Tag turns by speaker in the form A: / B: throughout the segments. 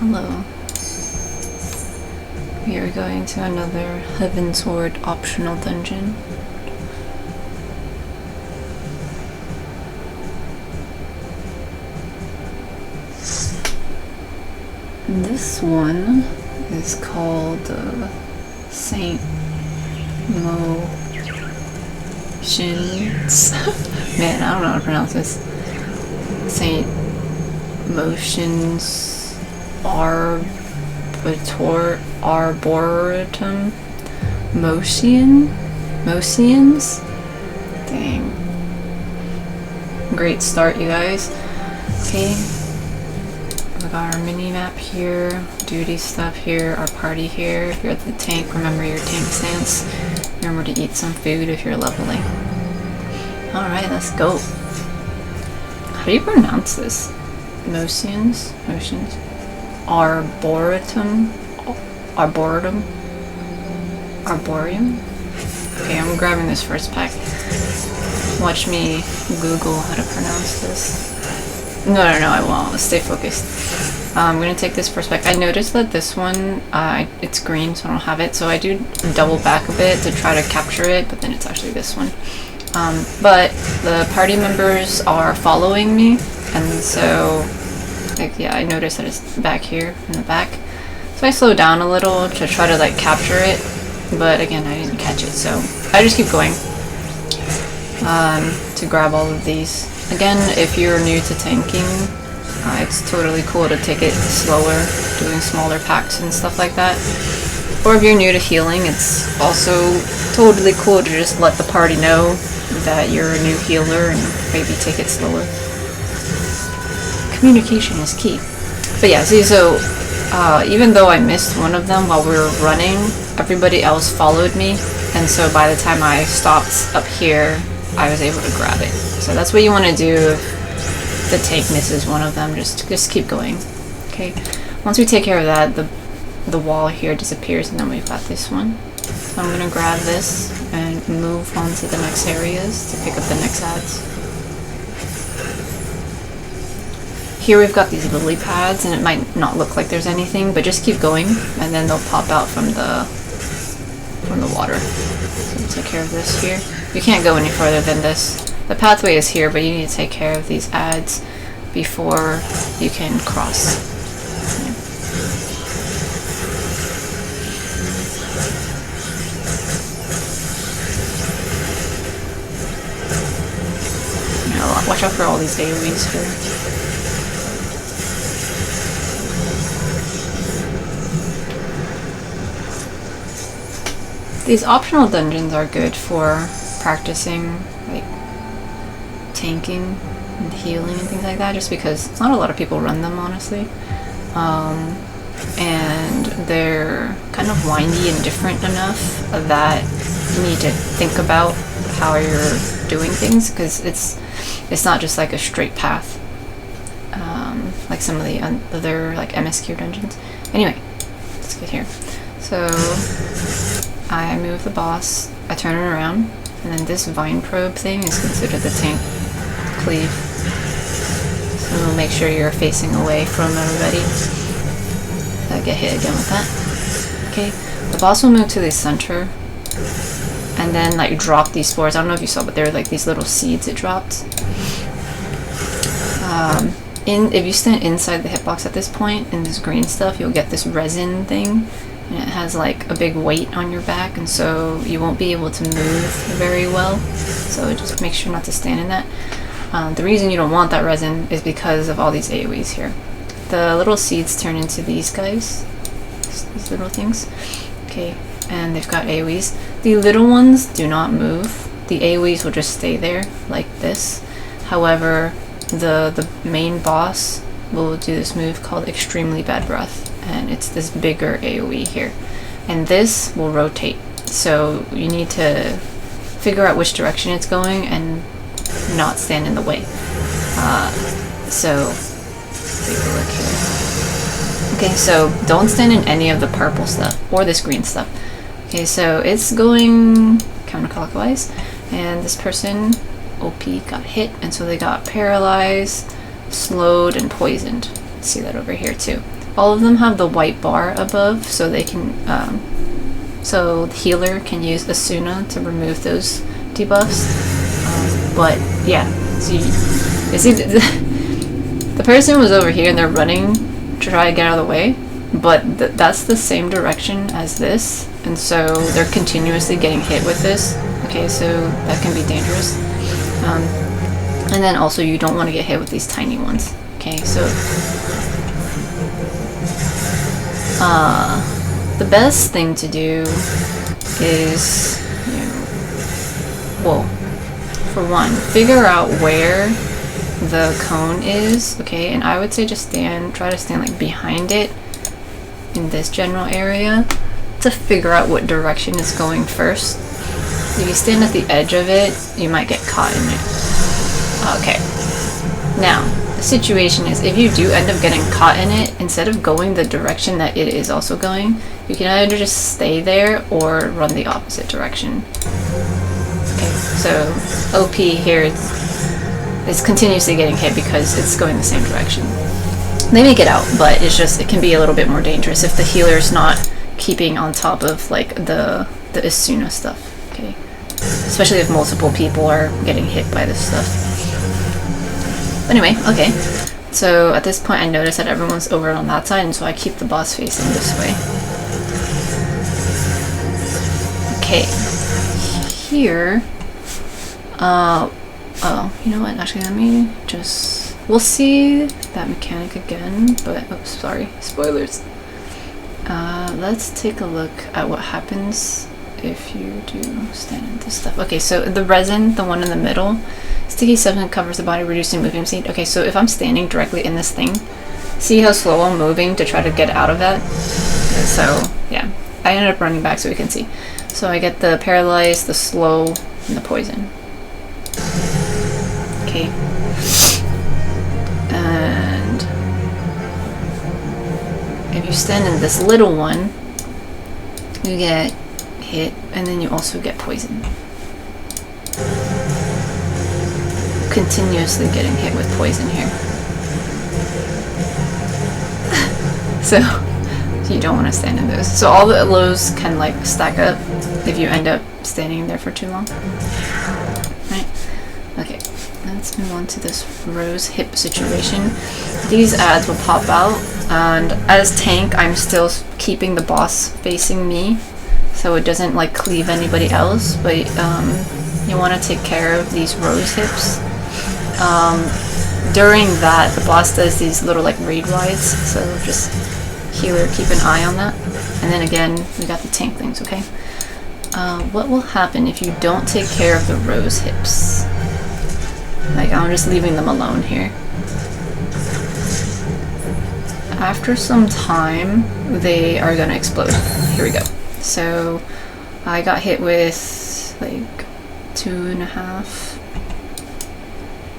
A: Hello. We are going to another Heavensward optional dungeon. This one is called Saint Mocianne's. Man, I don't know how to pronounce this. Saint Mocianne's Arboretum. Mocianne's? Dang. Great start, you guys. Okay. We got our mini map here, duty stuff here, our party here. If you're at the tank, remember your tank stance. Remember to eat some food if you're leveling. Alright, let's go. How do you pronounce this? Mocianne's? Arboretum? Arboretum? Arboretum? Okay, I'm grabbing this first pack. Watch me Google how to pronounce this. No, I won't. Stay focused. I'm gonna take this first pack. I noticed that this one, it's green, so I don't have it. So I do double back a bit to try to capture it, but then it's actually this one. But the party members are following me, and so, like, yeah, I noticed that it's back here in the back. So I slowed down a little to try to like capture it, but again, I didn't catch it. So I just keep going to grab all of these. Again, if you're new to tanking, it's totally cool to take it slower, doing smaller packs and stuff like that. Or if you're new to healing, it's also totally cool to just let the party know that you're a new healer and maybe take it slower. Communication is key. But yeah, see, so even though I missed one of them while we were running, everybody else followed me, and so by the time I stopped up here, I was able to grab it. So that's what you want to do if the tank misses one of them. Just keep going. Okay. Once we take care of that, the wall here disappears, and then we've got this one. So I'm gonna grab this and move on to the next areas to pick up the next ads. Here we've got these lily pads, and it might not look like there's anything, but just keep going, and then they'll pop out from the water. So we'll take care of this here. You can't go any further than this. The pathway is here, but you need to take care of these ads before you can cross. Yeah. Now, watch out for all these AoEs here. These optional dungeons are good for practicing, like, tanking and healing and things like that, just because not a lot of people run them, honestly. And they're kind of windy and different enough that you need to think about how you're doing things, because it's not just like a straight path, like some of the other like MSQ dungeons. Anyway, let's get here. So I move the boss, I turn it around, and then this vine probe thing is considered the tank cleave. So we'll make sure you're facing away from everybody. Get hit again with that. Okay, the boss will move to the center, and then like drop these spores. I don't know if you saw, but they're like these little seeds it dropped. If you stand inside the hitbox at this point, in this green stuff, you'll get this resin thing. And it has like a big weight on your back, and so you won't be able to move very well. So just make sure not to stand in that. The reason you don't want that resin is because of all these AoEs here. The little seeds turn into these guys, these little things. Okay, and they've got AoEs. The little ones do not move. The AoEs will just stay there like this. However, the main boss will do this move called Extremely Bad Breath, and it's this bigger AoE here, and this will rotate, so you need to figure out which direction it's going and not stand in the way. So take a look here. Okay, so don't stand in any of the purple stuff or this green stuff. Okay, so it's going counterclockwise, and this person, OP, got hit, and so they got paralyzed, slowed, and poisoned. See that over here too. all of them have the white bar above, so they can, so the healer can use Asuna to remove those debuffs. But yeah, so you see, the person was over here and they're running to try to get out of the way, but that's the same direction as this, and so they're continuously getting hit with this. Okay, so that can be dangerous. And then also you don't want to get hit with these tiny ones. Okay, so the best thing to do is, well, for one, figure out where the cone is, okay, and I would say just try to stand like behind it in this general area to figure out what direction it's going first. If you stand at the edge of it, you might get caught in it. Okay, now the situation is, if you do end up getting caught in it, instead of going the direction that it is also going, you can either just stay there or run the opposite direction. Okay, so OP here is continuously getting hit because it's going the same direction. They make it out, but it's just, it can be a little bit more dangerous if the healer's not keeping on top of like the Asuna stuff. Okay, especially if multiple people are getting hit by this stuff. Anyway, okay, so at this point I notice that everyone's over on that side, and so I keep the boss facing this way. Okay, here, oh, you know what, actually let me just, we'll see that mechanic again, but, oops, sorry, spoilers. Let's take a look at what happens if you do stand in this stuff. Okay, so the resin, the one in the middle, sticky substance covers the body, reducing movement speed. Okay, so if I'm standing directly in this thing, see how slow I'm moving to try to get out of that? So, yeah, I ended up running back so we can see. So I get the paralyzed, the slow, and the poison. Okay. And if you stand in this little one, you get hit, and then you also get poison. Continuously getting hit with poison here. So you don't want to stand in those. So all the lows can like stack up if you end up standing there for too long. Right? Okay, let's move on to this rose hip situation. These ads will pop out, and as tank I'm still keeping the boss facing me so it doesn't like cleave anybody else, but you want to take care of these rose hips. During that, the boss does these little like raid rides, so just healer, keep an eye on that. And then again, we got the tank things, okay? What will happen if you don't take care of the rose hips? Like, I'm just leaving them alone here. After some time, they are gonna explode. Here we go. So, I got hit with like 2.5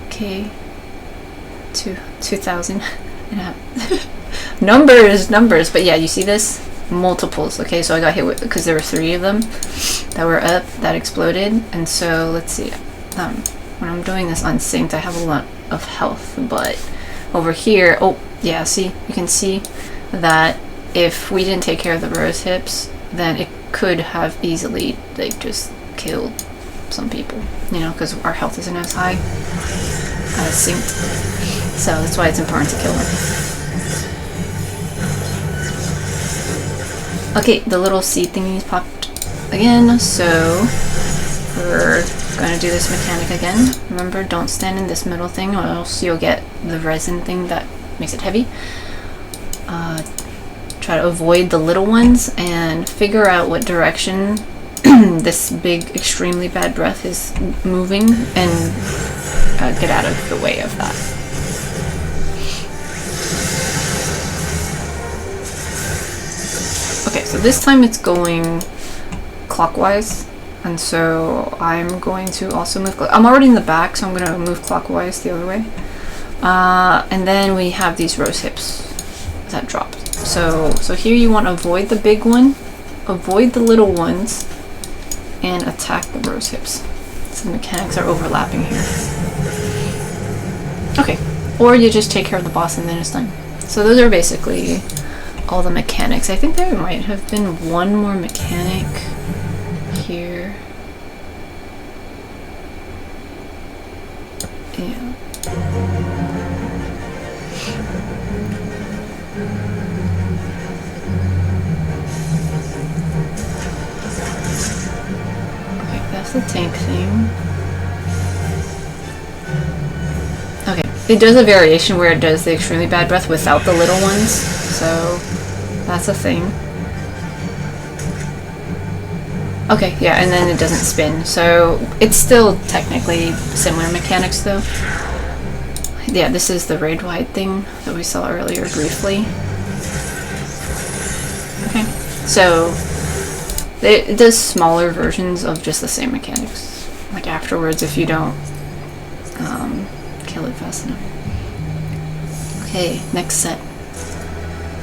A: K, 2,000 and a half. numbers, but yeah, you see this? Multiples, okay? So I got hit with, because there were 3 of them that were up, that exploded, and so let's see. When I'm doing this unsynced, I have a lot of health, but over here, oh, yeah, see? You can see that if we didn't take care of the rose hips, then it could have easily, like, just killed some people, you know, because our health isn't as high as synced. So that's why it's important to kill them. Okay, the little seed thingies popped again, so we're going to do this mechanic again. Remember, don't stand in this middle thing or else you'll get the resin thing that makes it heavy. Try to avoid the little ones and figure out what direction this big, extremely bad breath is moving, and get out of the way of that. Okay, so this time it's going clockwise, and so I'm going to also move. I'm already in the back, so I'm going to move clockwise the other way. And then we have these rose hips that drop. So here you want to avoid the big one, avoid the little ones, and attack the rose hips. So the mechanics are overlapping here. Okay, or you just take care of the boss and then it's done. So those are basically all the mechanics. I think there might have been one more mechanic here. Yeah. Okay, that's the tank thing. Okay, it does a variation where it does the extremely bad breath without the little ones, so that's a thing. Okay, yeah, and then it doesn't spin, so it's still technically similar mechanics though. Yeah, this is the raid-wide thing that we saw earlier briefly. Okay, so it does smaller versions of just the same mechanics, like afterwards if you don't kill it fast enough. Okay, next set.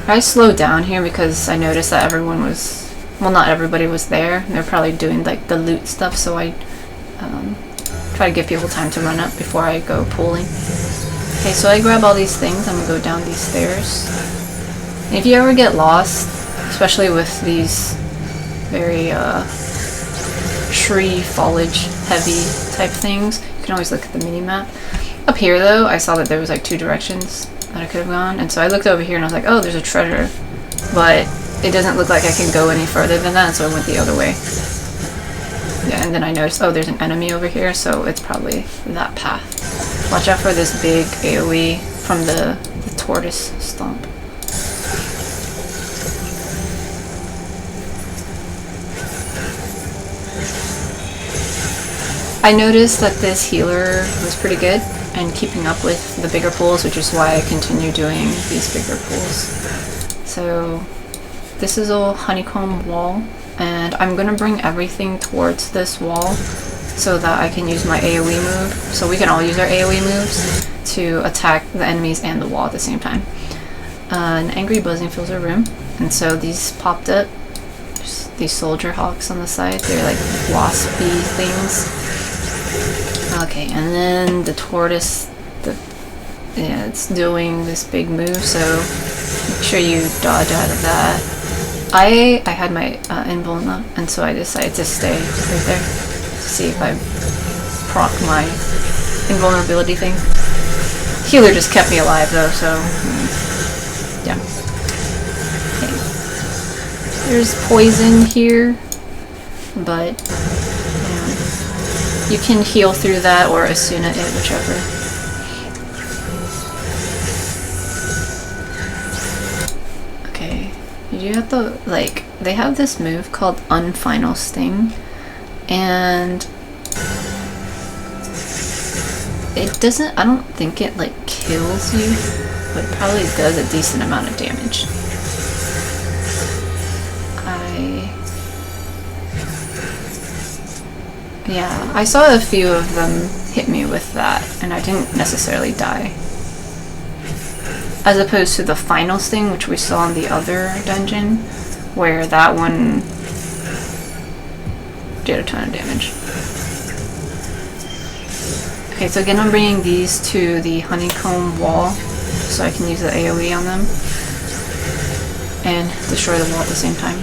A: I slowed down here because I noticed that everyone was, well, not everybody was there. They're probably doing like the loot stuff, so I try to give people time to run up before I go pulling. Okay, so I grab all these things. I'm gonna go down these stairs. And if you ever get lost, especially with these very tree foliage heavy type things, you can always look at the mini map. Up here though, I saw that there was like 2 directions that I could have gone, and so I looked over here and I was like, oh, there's a treasure, but it doesn't look like I can go any further than that, so I went the other way. Yeah, and then I noticed, oh, there's an enemy over here, so it's probably that path. Watch out for this big AoE from the tortoise stomp. I noticed that this healer was pretty good and keeping up with the bigger pools, which is why I continue doing these bigger pools. So this is a honeycomb wall, and I'm gonna bring everything towards this wall so that I can use my AoE move. So we can all use our AoE moves to attack the enemies and the wall at the same time. An angry buzzing fills our room, and so these popped up. There's these soldier hawks on the side. They're like waspy things. Okay, and then the tortoise, yeah, it's doing this big move, so make sure you dodge out of that. I had my invuln up, and so I decided to stay right there to see if I proc my invulnerability thing. Healer just kept me alive though, so yeah. Okay. There's poison here, but you can heal through that or Asuna it, whichever. Okay, you have to, like, they have this move called Unfinal Sting, and it doesn't, I don't think it, like, kills you, but it probably does a decent amount of damage. Yeah, I saw a few of them hit me with that, and I didn't necessarily die. As opposed to the final sting, which we saw in the other dungeon, where that one did a ton of damage. Okay, so again I'm bringing these to the honeycomb wall, so I can use the AoE on them, and destroy the wall at the same time.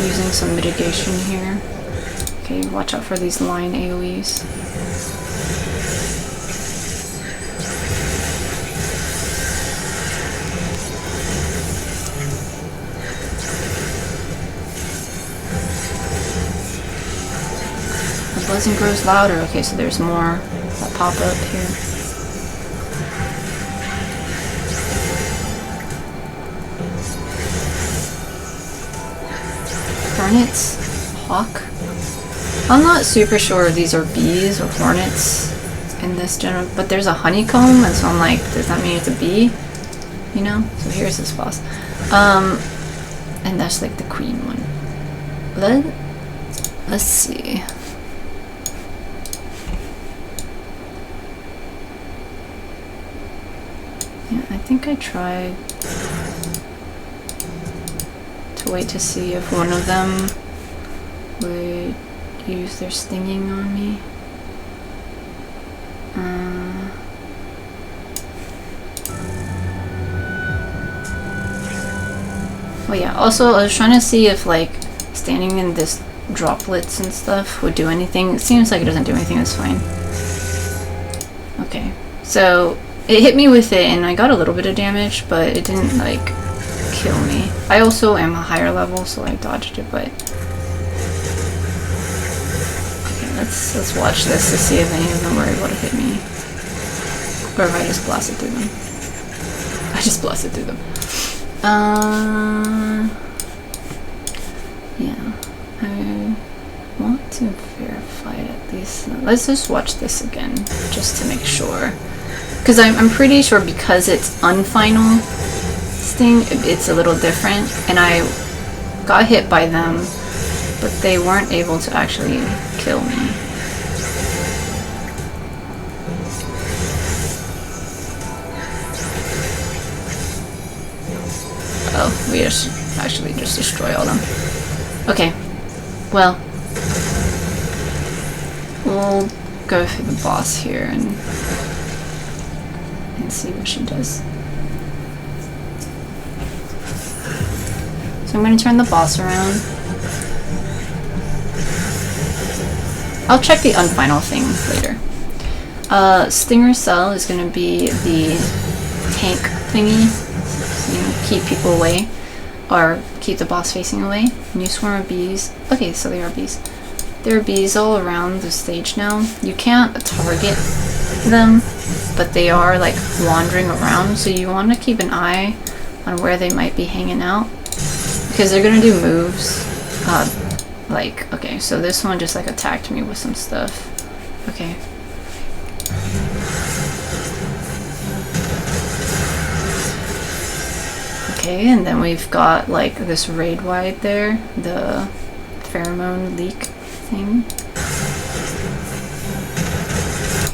A: Using some mitigation here. Okay, watch out for these line AoEs. The buzzing grows louder. Okay, so there's more that pop up here. Hornets? Hawk? I'm not super sure if these are bees or hornets in this general, but there's a honeycomb, and so I'm like, does that mean it's a bee? You know? So here's this boss. And that's like the queen one. Let's see. Yeah, I think I tried to wait to see if one of them would use their stinging on me. Oh yeah, also I was trying to see if like standing in this droplets and stuff would do anything. It seems like it doesn't do anything, it's fine. Okay, so it hit me with it and I got a little bit of damage, but it didn't like kill me. I also am a higher level, so I dodged it, but okay, let's watch this to see if any of them were able to hit me. Or if I just blasted through them. I just blasted through them. Yeah, I want to verify it at least. Let's just watch this again, just to make sure. Because I'm pretty sure because it's unfinal sting, it's a little different. And I got hit by them, but they weren't able to actually kill me. Oh, we just actually just destroy all them. Okay, well, we'll go through the boss here and see what she does. So I'm going to turn the boss around. I'll check the unfinal thing later. Stinger Cell is going to be the tank thingy. So, you know, keep people away. Or keep the boss facing away. New swarm of bees. Okay, so they are bees. There are bees all around the stage now. You can't target them, but they are like wandering around, so you want to keep an eye on where they might be hanging out, because they're gonna do moves. Like, okay, so this one just like attacked me with some stuff. Okay. Okay, and then we've got like this raid wide there, the pheromone leak thing.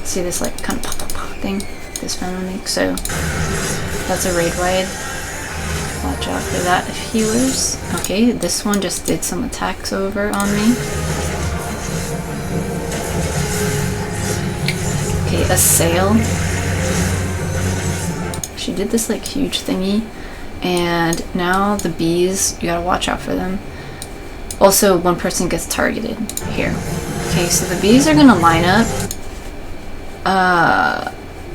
A: See this like kind of pop pop pop thing, this pheromone leak. So that's a raid wide. Watch out for that, healers. Okay, this one just did some attacks over on me. Okay, a sail. She did this like huge thingy. And now the bees, you gotta watch out for them. Also, one person gets targeted here. Okay, so the bees are gonna line up,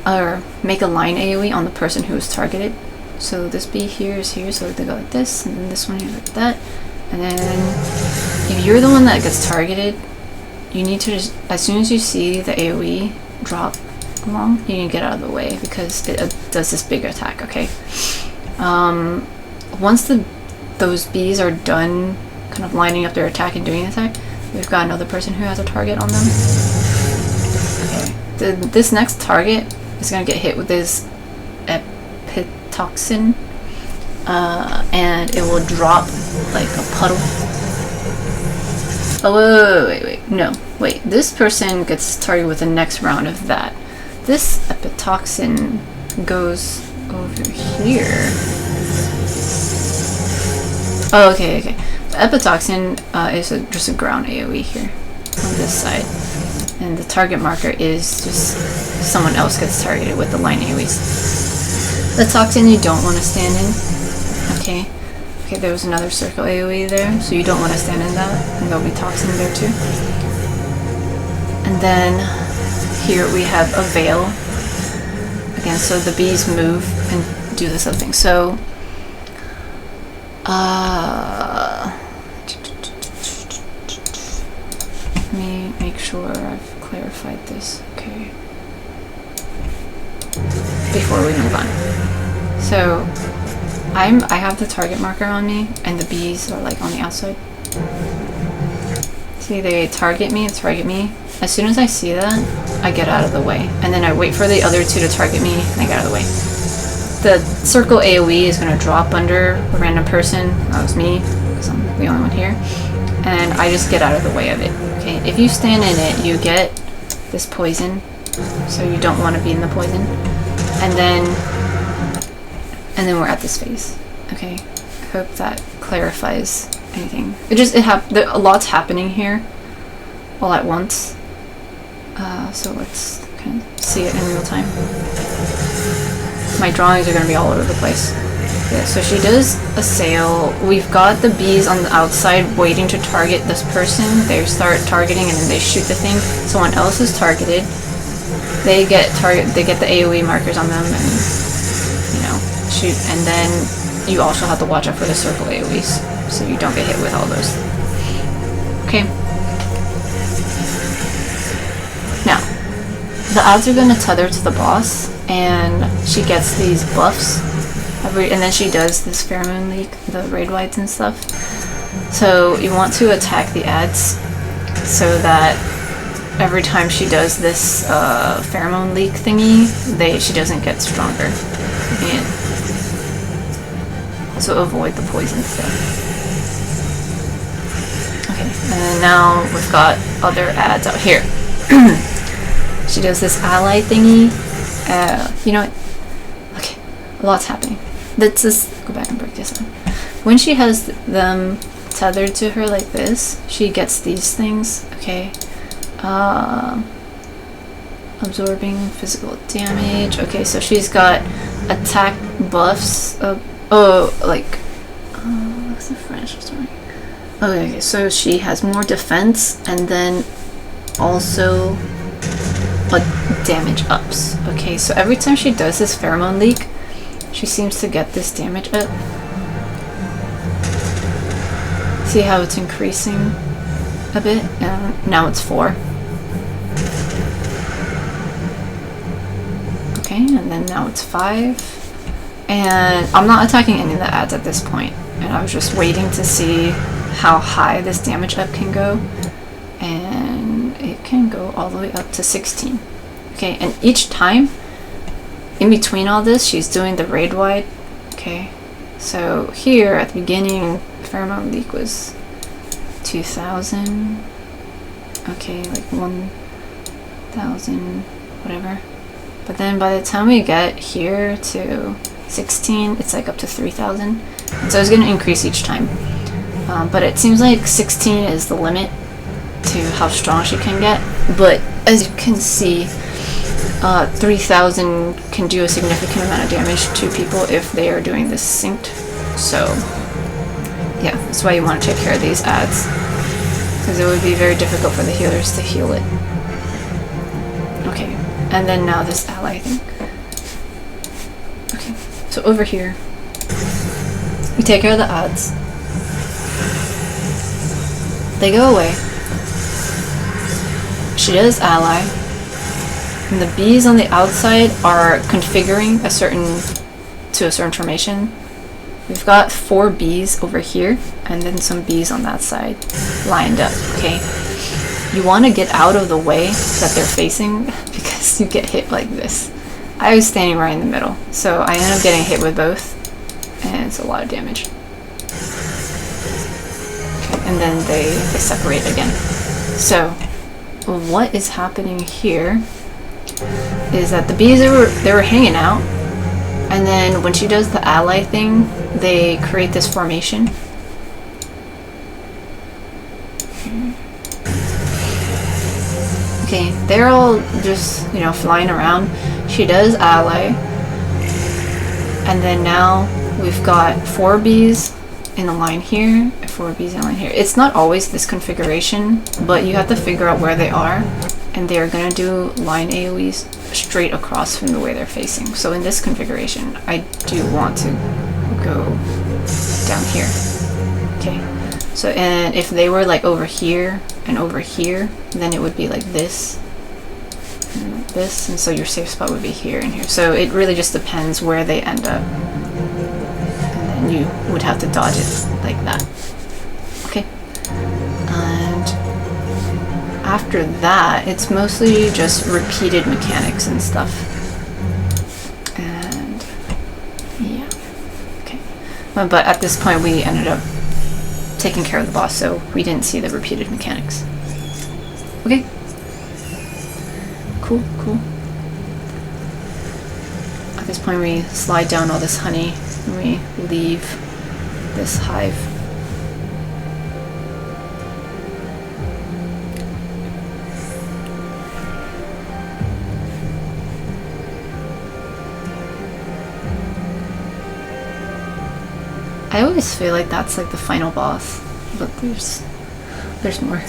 A: or make a line AoE on the person who was targeted. So this bee here is here, so they go like this, and then this one here like that. And then, if you're the one that gets targeted, you need to just, as soon as you see the AoE drop along, you need to get out of the way, because it does this big attack, okay? Once those bees are done kind of lining up their attack and doing the attack, we've got another person who has a target on them. Okay. This next target is going to get hit with this epitoxin, and it will drop like a puddle. Oh, wait. No, wait. This person gets targeted with the next round of that. This epitoxin goes over here. Oh, okay. The epitoxin is just a ground AoE here on this side, and the target marker is just someone else gets targeted with the line AoEs. The toxin you don't want to stand in. Okay, there was another circle AoE there, so you don't want to stand in that, and there'll be toxin there too. And then here we have a veil. Again, so the bees move and do this other thing. So, let me make sure I've clarified this. Okay. Before we move on. So, I have the target marker on me, and the bees are like on the outside. See, they target me. As soon as I see that, I get out of the way, and then I wait for the other two to target me, and I get out of the way. The circle AoE is going to drop under a random person. That was me, because I'm the only one here, and I just get out of the way of it. Okay, if you stand in it, you get this poison, so you don't want to be in the poison. And then we're at this phase. Okay, I hope that clarifies anything. A lot's happening here all at once. So let's kind of see it in real time. My drawings are going to be all over the place. Yeah, so she does a sale. We've got the bees on the outside waiting to target this person. They start targeting and then they shoot the thing. Someone else is targeted. They get the AoE markers on them and, you know, shoot. And then you also have to watch out for the circle AoEs so you don't get hit with all those. Okay. Now, the ads are going to tether to the boss, and she gets these buffs, and then she does this pheromone leak, the raid whites and stuff. So you want to attack the ads so that every time she does this pheromone leak thingy, she doesn't get stronger. And also avoid the poison stuff. Okay, and now we've got other ads out here. She does this ally thingy. You know what? Okay, a lot's happening. Let's just go back and break this down. When she has them tethered to her like this, she gets these things. Okay, absorbing physical damage. Okay, so she's got attack buffs. What's the French? Sorry. Okay, so she has more defense, and then also like damage ups. Okay, so every time she does this pheromone leak, she seems to get this damage up. See how it's increasing a bit? And now it's 4. Okay, and then now it's 5. And I'm not attacking any of the ads at this point. And I was just waiting to see how high this damage up can go. And it can go all the way up to 16. Okay, and each time in between all this, she's doing the raid wide. Okay, so here at the beginning, pheromone leak was 2,000. Okay, like 1,000, whatever. But then by the time we get here to 16, it's like up to 3,000. And so it's going to increase each time. But it seems like 16 is the limit to how strong she can get. But as you can see, 3,000 can do a significant amount of damage to people if they are doing this synced. So yeah, that's why you want to take care of these ads, because it would be very difficult for the healers to heal it. Okay, and then now this ally thing. Okay, so over here, we take care of the ads. They go away. She does ally. And the bees on the outside are configuring to a certain formation. We've got 4 bees over here, and then some bees on that side lined up, okay? You want to get out of the way that they're facing, because you get hit like this. I was standing right in the middle, so I ended up getting hit with both, and it's a lot of damage. Okay, and then they separate again. So, what is happening here is that the bees they were hanging out, and then when she does the ally thing, they create this formation. Okay, they're all just, you know, flying around. She does ally, and then now we've got 4 bees in a line here, and 4 bees in a line here. It's not always this configuration, but you have to figure out where they are, and they are going to do line AoEs straight across from the way they're facing. So in this configuration, I do want to go down here. Okay, so and if they were like over here and over here, then it would be like this and like this, and so your safe spot would be here and here. So it really just depends where they end up, and then you would have to dodge it like that. Okay, and after that, it's mostly just repeated mechanics and stuff. And yeah, okay. But at this point, we ended up taking care of the boss, so we didn't see the repeated mechanics. Okay. Cool, cool. At this point, we slide down all this honey, and we leave this hive. I always feel like that's like the final boss, but there's more.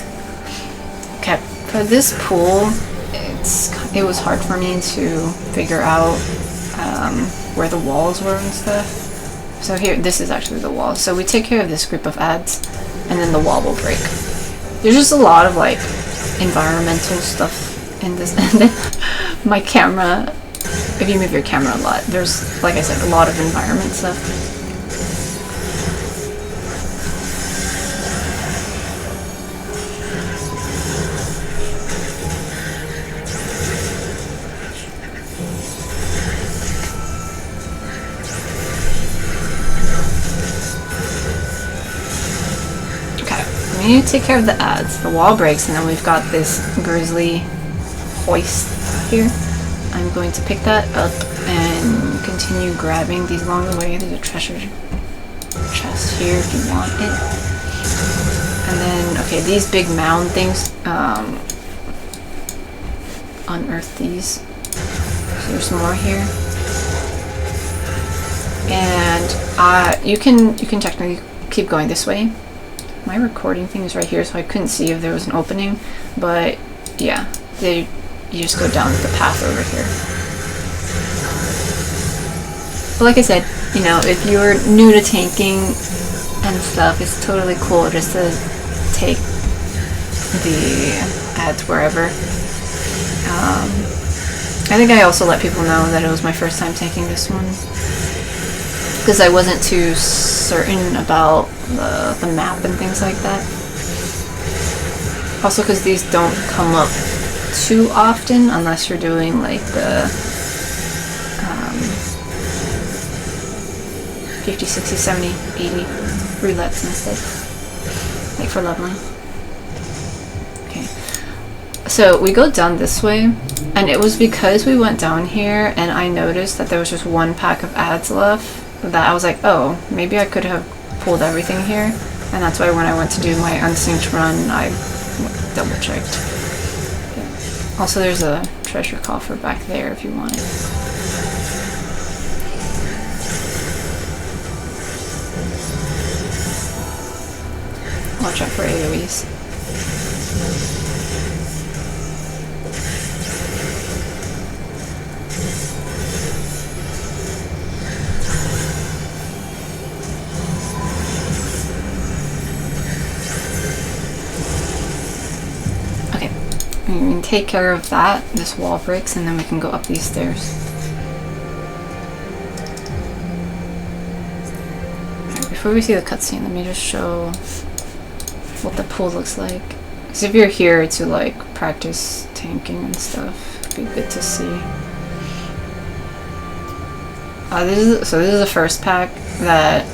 A: Okay, for this pool, it was hard for me to figure out where the walls were and stuff. So here, this is actually the wall. So we take care of this group of ads, and then the wall will break. There's just a lot of like environmental stuff in this. And then my camera, if you move your camera a lot, there's, like I said, a lot of environment stuff. We need to take care of the ads. The wall breaks, and then we've got this grizzly hoist here. I'm going to pick that up and continue grabbing these along the way. There's a treasure chest here if you want it. And then, okay, these big mound things, unearth these. So there's more here. And you can technically keep going this way. My recording thing is right here, so I couldn't see if there was an opening, but yeah, you just go down the path over here. But like I said, you know, if you're new to tanking and stuff, it's totally cool just to take the ads wherever. I think I also let people know that it was my first time tanking this one, because I wasn't too certain about the map and things like that. Also because these don't come up too often unless you're doing like the 50, 60, 70, 80 roulettes and stuff, like for leveling. Okay, so we go down this way, and it was because we went down here and I noticed that there was just one pack of ads left that I was like, oh, maybe I could have pulled everything here, and that's why when I went to do my unsynced run, I double checked. Yeah. Also, there's a treasure coffer back there if you want it. Watch out for AoEs. We can take care of that, this wall breaks, and then we can go up these stairs. Alright, before we see the cutscene, let me just show what the pool looks like. Because if you're here to like practice tanking and stuff, it'd be good to see. This is the first pack that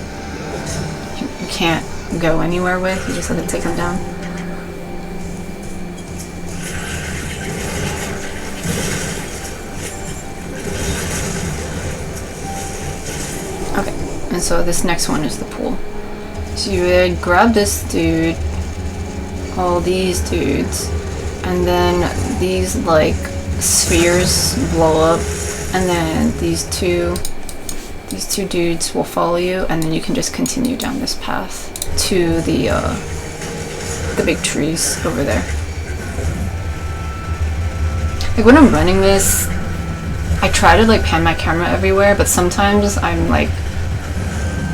A: you can't go anywhere with, you just have to take them down. And so this next one is the pool. So you would grab this dude, all these dudes, and then these like spheres blow up, and then these two dudes will follow you, and then you can just continue down this path to the big trees over there. Like when I'm running this, I try to like pan my camera everywhere, but sometimes I'm like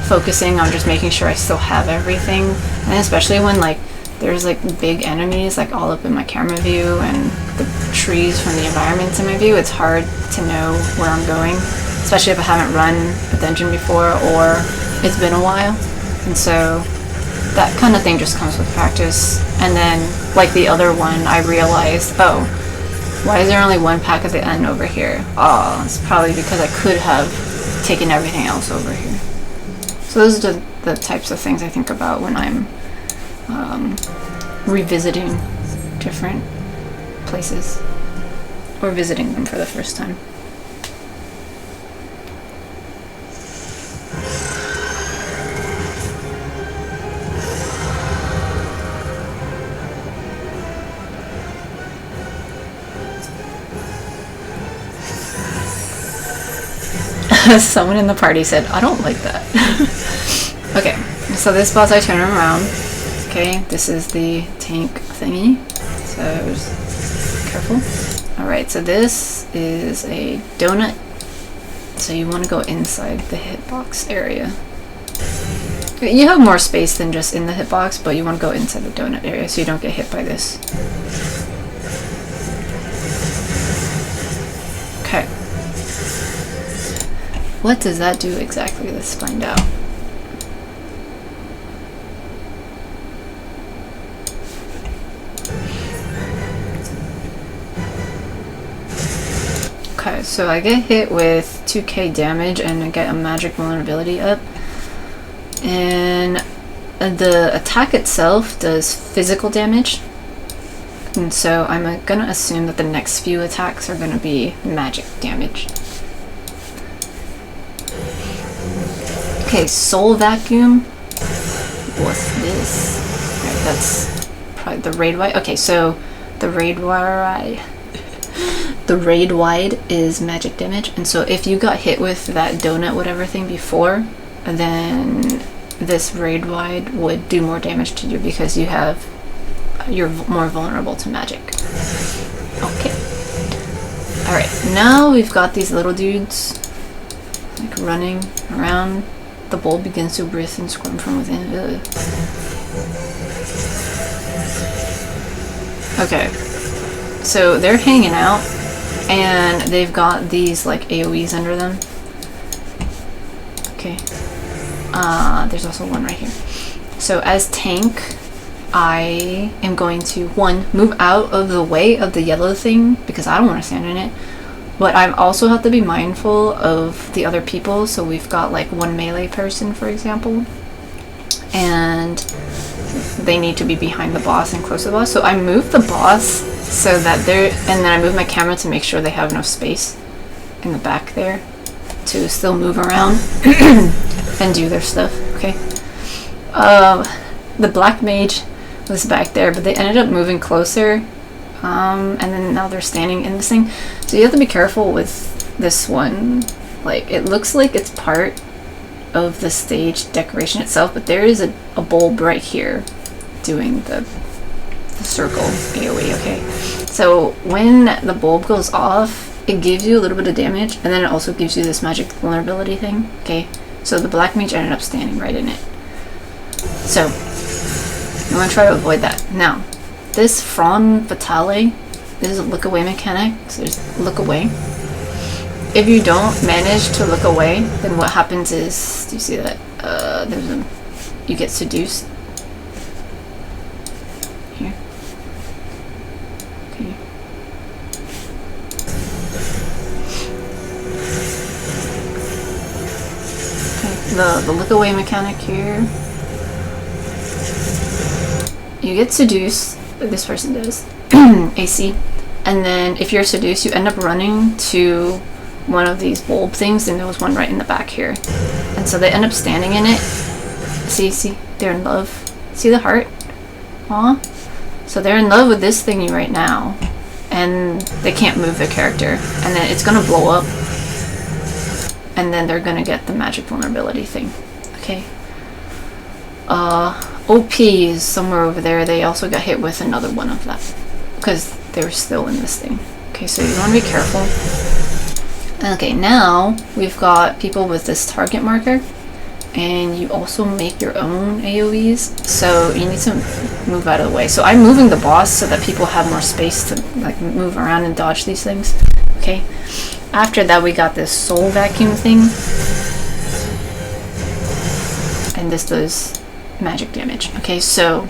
A: focusing on just making sure I still have everything, and especially when like there's like big enemies like all up in my camera view and the trees from the environment in my view, it's hard to know where I'm going, especially if I haven't run a dungeon before or it's been a while. And so that kind of thing just comes with practice. And then like the other one, I realized, oh, why is there only one pack at the end over here? Oh, it's probably because I could have taken everything else over here. So those are the types of things I think about when I'm revisiting different places or visiting them for the first time. Someone in the party said, I don't like that. Okay, so this boss I turn him around. Okay, this is the tank thingy. So just careful. Alright, so this is a donut. So you want to go inside the hitbox area. You have more space than just in the hitbox, but you want to go inside the donut area so you don't get hit by this. Okay. What does that do exactly? Let's find out. Okay, so I get hit with 2k damage and I get a magic vulnerability up. And the attack itself does physical damage. And so I'm gonna assume that the next few attacks are gonna be magic damage. Okay, Soul Vacuum. What's this? Alright, that's probably the Raid Wide. Okay, so the Raid Wide. The Raid Wide is magic damage, and so if you got hit with that donut whatever thing before, then this Raid Wide would do more damage to you because you're more vulnerable to magic. Okay. Alright, now we've got these little dudes like running around. The bulb begins to writhe and squirm from within. Ugh. Okay. So they're hanging out and they've got these like AoEs under them. Okay. There's also one right here. So as tank, I am going to, one, move out of the way of the yellow thing because I don't want to stand in it. But I also have to be mindful of the other people. So we've got like one melee person, for example, and they need to be behind the boss and close to the boss. So I move the boss so that they're, and then I move my camera to make sure they have enough space in the back there to still move around and do their stuff. Okay. The black mage was back there, but they ended up moving closer. And then now they're standing in this thing. So you have to be careful with this one. Like, it looks like it's part of the stage decoration itself, but there is a bulb right here doing the circle AoE, okay? So when the bulb goes off, it gives you a little bit of damage, and then it also gives you this magic vulnerability thing, okay? So the black mage ended up standing right in it. So you want to try to avoid that. Now, this Fron Fatale, this is a look away mechanic, so just look away. If you don't manage to look away, then what happens is, do you see that? You get seduced. Here. Okay. Okay, the look away mechanic here. You get seduced. This person does AC, and then if you're seduced you end up running to one of these bulb things, and there was one right in the back here, and so they end up standing in it. See, they're in love. See the heart? Aw. So they're in love with this thingy right now, and they can't move their character, and then it's gonna blow up, and then they're gonna get the magic vulnerability thing. Okay. OP is somewhere over there. They also got hit with another one of that because they were still in this thing. Okay, so you want to be careful. Okay, now we've got people with this target marker, and you also make your own AoEs, so you need to move out of the way. So I'm moving the boss so that people have more space to like move around and dodge these things. Okay, after that we got this soul vacuum thing, and this does magic damage. Okay, so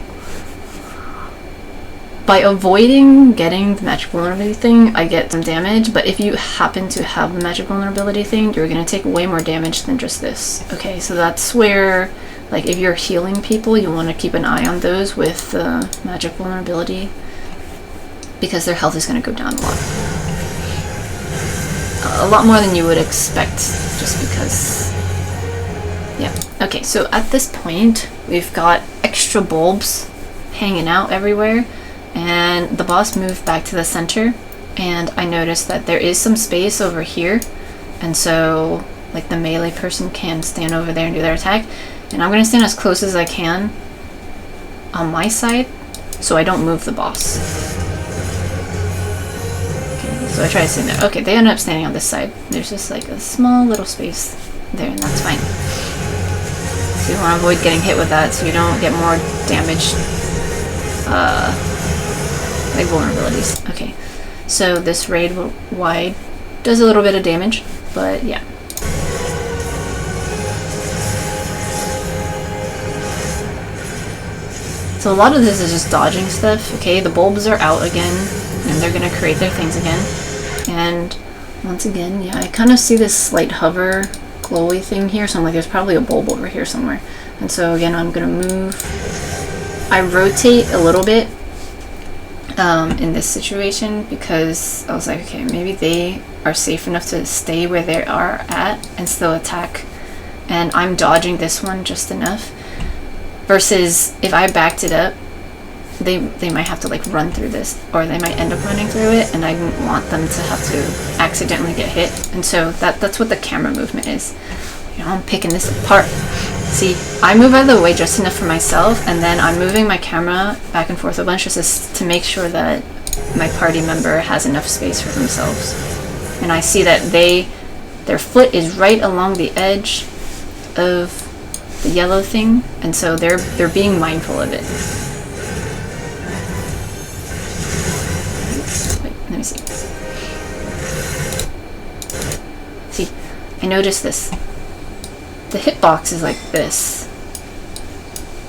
A: by avoiding getting the magic vulnerability thing, I get some damage, but if you happen to have the magic vulnerability thing, you're gonna take way more damage than just this. Okay, so that's where, like, if you're healing people, you want to keep an eye on those with the magic vulnerability, because their health is gonna go down a lot more than you would expect, just because. Yeah. Okay, so at this point, we've got extra bulbs hanging out everywhere, and the boss moved back to the center, and I noticed that there is some space over here, and so like the melee person can stand over there and do their attack. And I'm gonna stand as close as I can on my side so I don't move the boss. Okay, so I try to stand there. Okay, they end up standing on this side. There's just like a small little space there, and that's fine. So you want to avoid getting hit with that so you don't get more damage, like vulnerabilities. Okay, so this raid wide does a little bit of damage, but yeah. So a lot of this is just dodging stuff. Okay, the bulbs are out again, and they're gonna create their things again. And once again, yeah, I kind of see this slight hover glowy thing here, so I'm like, there's probably a bulb over here somewhere. And so again, I'm gonna move. I rotate a little bit in this situation because I was like, okay, maybe they are safe enough to stay where they are at and still attack, and I'm dodging this one just enough. Versus if I backed it up, they might have to like run through this, or they might end up running through it, and I don't want them to have to accidentally get hit. And so that's what the camera movement is. You know, I'm picking this apart. See, I move out of the way just enough for myself, and then I'm moving my camera back and forth a bunch just to make sure that my party member has enough space for themselves. And I see that their foot is right along the edge of the yellow thing, and so they're being mindful of it. Wait, let me see. See, I noticed this. The hitbox is like this,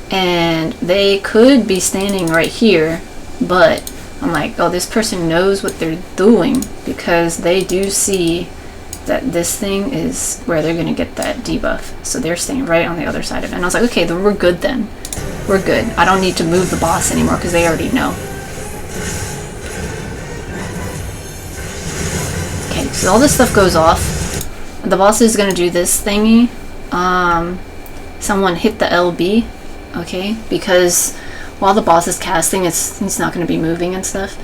A: and they could be standing right here, but I'm like, oh, this person knows what they're doing because they do see that this thing is where they're gonna get that debuff, so they're staying right on the other side of it. And I was like, okay, then we're good then. We're good. I don't need to move the boss anymore because they already know. Okay, so all this stuff goes off. The boss is gonna do this thingy. Someone hit the LB, okay, because while the boss is casting, it's not gonna be moving and stuff.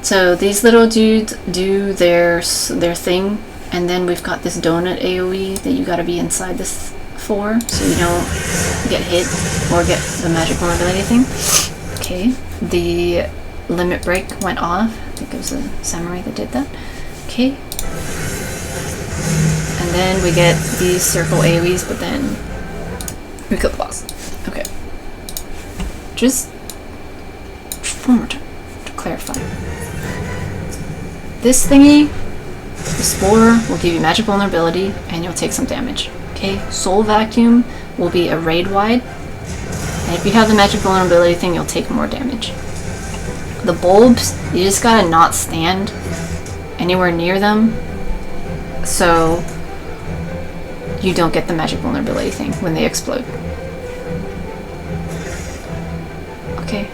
A: So these little dudes do their thing, and then we've got this donut AoE that you gotta be inside this for, so you don't get hit or get the magic vulnerability thing. Okay, the limit break went off. I think it was a samurai that did that. Okay. And then we get these circle AoEs, but then we kill the boss. Okay. Just one more time to clarify. This thingy, the spore, will give you magic vulnerability and you'll take some damage. Okay, soul vacuum will be a raid wide, and if you have the magic vulnerability thing, you'll take more damage. The bulbs, you just gotta not stand anywhere near them so you don't get the magic vulnerability thing when they explode. Okay,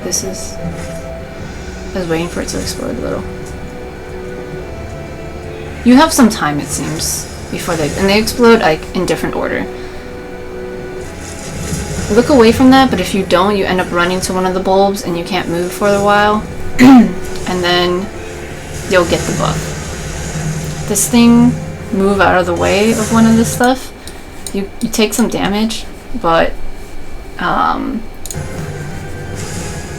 A: this is, I was waiting for it to explode a little. You have some time, it seems, before they explode like in different order. Look away from that, but if you don't, you end up running to one of the bulbs and you can't move for a while, and then you'll get the buff. This thing, move out of the way of one of this stuff. You take some damage, but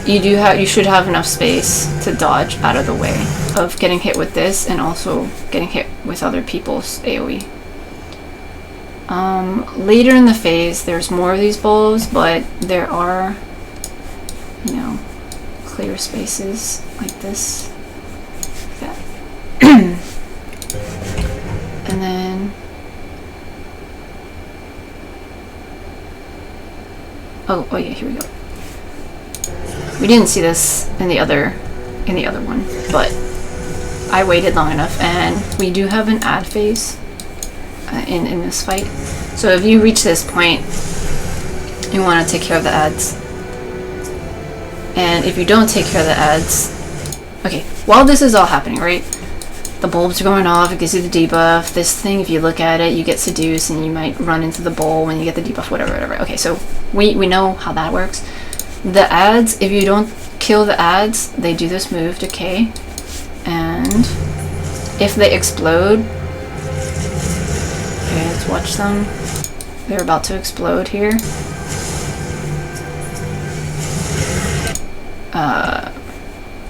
A: you should have enough space to dodge out of the way of getting hit with this and also getting hit with other people's AoE. Later in the phase, there's more of these bulbs, but there are, you know, clear spaces like this. Like that. And then oh yeah, here we go. We didn't see this in the other one, but I waited long enough, and we do have an ad phase in this fight. So if you reach this point, you want to take care of the ads. And if you don't take care of the ads, okay, while this is all happening, right? The bulbs are going off, it gives you the debuff. This thing, if you look at it, you get seduced and you might run into the bowl when you get the debuff, whatever. Okay, so we know how that works. The ads, if you don't kill the ads, they do this move, decay. And if they explode, Okay, let's watch them. They're about to explode here.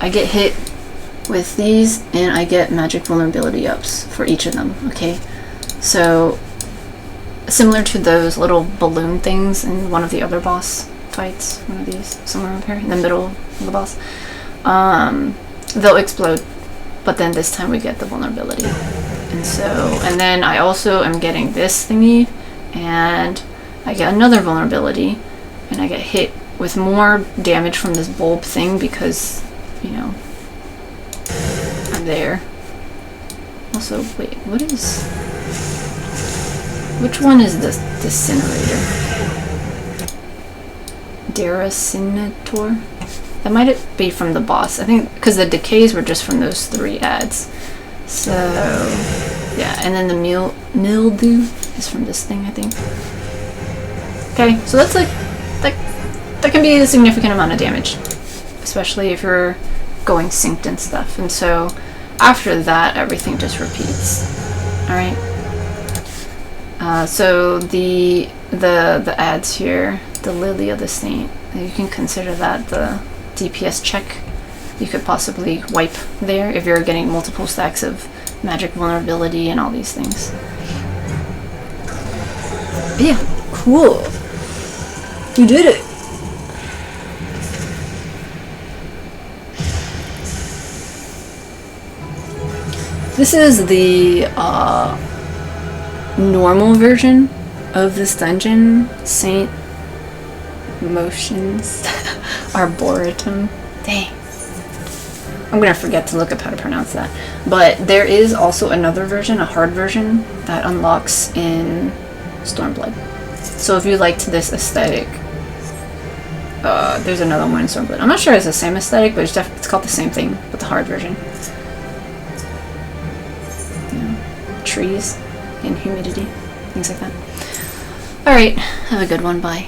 A: I get hit with these, and I get magic vulnerability ups for each of them, okay? So, similar to those little balloon things in one of the other boss fights, one of these, somewhere up here in the middle of the boss, they'll explode, but then this time we get the vulnerability. And then I also am getting this thingy, and I get another vulnerability, and I get hit with more damage from this bulb thing because, you know, I'm there. Also, wait, which one is this Disintegrator? Deracinator? That might be from the boss. I think, because the decays were just from those 3 ads. So, yeah, and then the mildew is from this thing, I think. Okay, so that's like, that can be a significant amount of damage, especially if you're going synced and stuff. And so after that, everything just repeats. All right. So the ads here, the Lily of the Saint, you can consider that the DPS check you could possibly wipe there if you're getting multiple stacks of magic vulnerability and all these things. Yeah, cool. You did it. This is the normal version of this dungeon, Saint Mocianne's Arboretum. Dang. I'm gonna forget to look up how to pronounce that. But there is also another version, a hard version, that unlocks in Stormblood. So if you liked this aesthetic, there's another one in Stormblood. I'm not sure it's the same aesthetic, but it's called the same thing, but the hard version. Trees and humidity, things like that. Alright, have a good one, bye.